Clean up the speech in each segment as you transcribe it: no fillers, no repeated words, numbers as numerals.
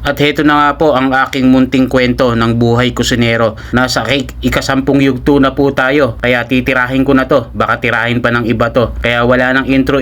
At heto na nga po ang aking munting kwento ng buhay kusinero. Nasa ikasampung yugto na po tayo, kaya titirahin ko na to, baka tirahin pa ng iba to. Kaya wala nang intro,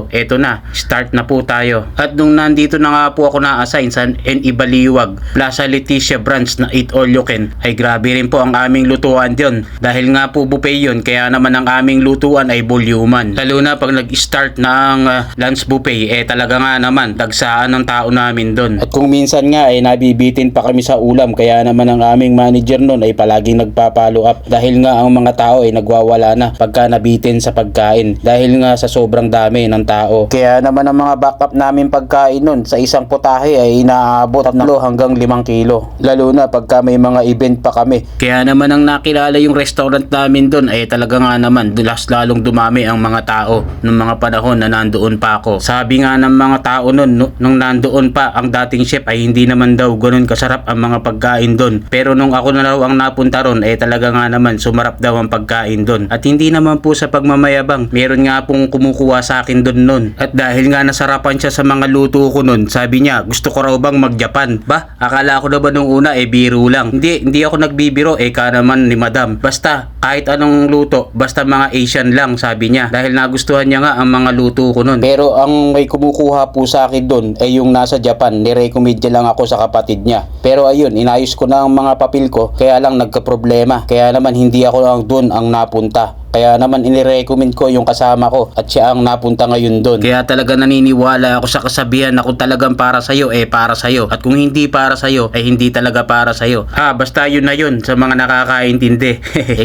eto na, start na po tayo. At nung nandito na nga po ako na-assign sa NE Baliwag, Plaza Leticia branch na Eat All You Can, ay grabe rin po ang aming lutuan yun. Dahil nga po buffet yun, kaya naman ang aming lutuan ay voluman. Lalo na pag nag-start na ang lunch buffet, talaga nga naman, dagsaan ng tao namin doon. At kung minsan nga ay nabibitin pa kami sa ulam, kaya naman ang aming manager noon ay palaging nagpa-follow up dahil nga ang mga tao ay nagwawala na pagka nabitin sa pagkain dahil nga sa sobrang dami ng tao. Kaya naman ang mga backup namin pagkain noon sa isang putahe ay inaabot ng 3 hanggang 5 kilo. Lalo na pagka may mga event pa kami. Kaya naman ang nakilala yung restaurant namin doon ay talaga nga naman lalong dumami ang mga tao nung mga panahon na nandoon pa ako. Sabi nga ng mga tao noon nung nandoon pa ang dating chef ay hindi naman daw ganoon kasarap ang mga pagkain doon. Pero nung ako na raw ang napunta ron ay talaga nga naman sumarap daw ang pagkain doon. At hindi naman po sa pagmamayabang, meron nga pong kumukuha sa akin doon noon. At dahil nga nasarapan siya sa mga luto ko noon, sabi niya gusto ko raw bang mag-Japan. Ba, akala ko na ba nung una biro lang. Hindi ako nagbibiro ka naman ni madam. Basta kahit anong luto, basta mga Asian lang, sabi niya. Dahil nagustuhan niya nga ang mga luto ko noon. Pero ang may kumukuha po sa akin doon ay yung nasa Japan. Nirecommend niya lang ako sa kapatid niya. Pero ayun, inayos ko na ang mga papel ko, kaya lang nagka-problema. Kaya naman hindi ako lang doon ang napunta. Kaya naman inirecommend ko yung kasama ko at siya ang napunta ngayon doon. Kaya talaga naniniwala ako sa kasabihan na kung talagang para sa'yo, para sa'yo. At kung hindi para sa'yo, ay hindi talaga para sa'yo. Basta yun na yun sa mga nakakaintindi.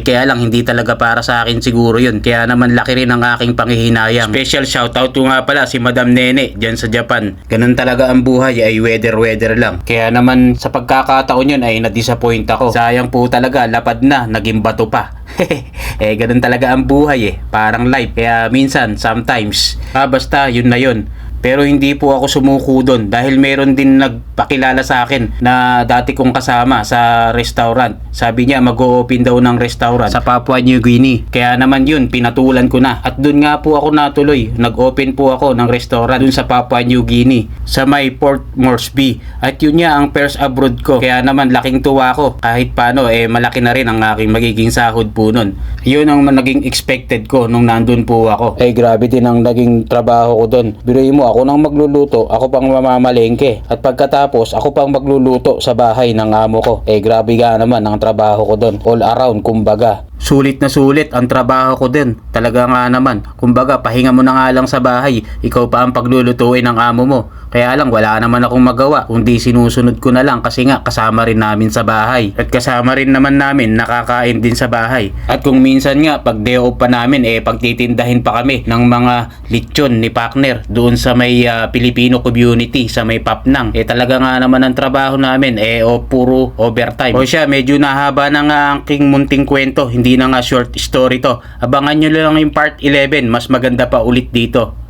Kaya lang hindi talaga para sa akin siguro yun. Kaya naman laki rin ang aking panghihinayang. Special shoutout ko nga pala si Madam Nene dyan sa Japan. Ganun talaga ang buhay, ay weather lang. Kaya naman sa pagkakataon yun ay na-disappoint ako. Sayang po talaga, lapad na, naging bato pa. Ganun talaga ang buhay parang life. Kaya minsan, sometimes, basta yun na yun. Pero hindi po ako sumuko doon dahil meron din nagpakilala sa akin na dati kong kasama sa restaurant. Sabi niya mag-o-open daw ng restaurant sa Papua New Guinea. Kaya naman yun, pinatulan ko na. At doon nga po ako natuloy. Nag-open po ako ng restaurant doon sa Papua New Guinea sa may Port Moresby. At yun nga ang first abroad ko. Kaya naman laking tuwa ko. Kahit paano malaki na rin ang aking magiging sahod po nun. Yun ang naging expected ko nung nandun po ako. Grabe din ang naging trabaho ko doon. Biruin mo, ako nang magluluto, ako pang mamamalengke. At pagkatapos, ako pang magluluto sa bahay ng amo ko. Grabe nga naman ang trabaho ko doon. All around, kumbaga. Sulit na sulit ang trabaho ko din. Talaga nga naman. Kumbaga, pahinga mo na nga lang sa bahay. Ikaw pa ang paglulutuin ng amo mo. Kaya lang, wala naman akong magawa. Kundi sinusunod ko na lang kasi nga kasama rin namin sa bahay. At kasama rin naman namin nakakain din sa bahay. At kung minsan nga, pag day off pa namin, pagtitindahin pa kami ng mga lechon ni partner doon sa may Filipino community, sa may Papnang. Talaga nga naman ang trabaho namin, puro overtime. O siya, medyo nahaba na nga ang aking munting kwento. Hindi na nga short story to. Abangan nyo lang yung part 11, mas maganda pa ulit dito.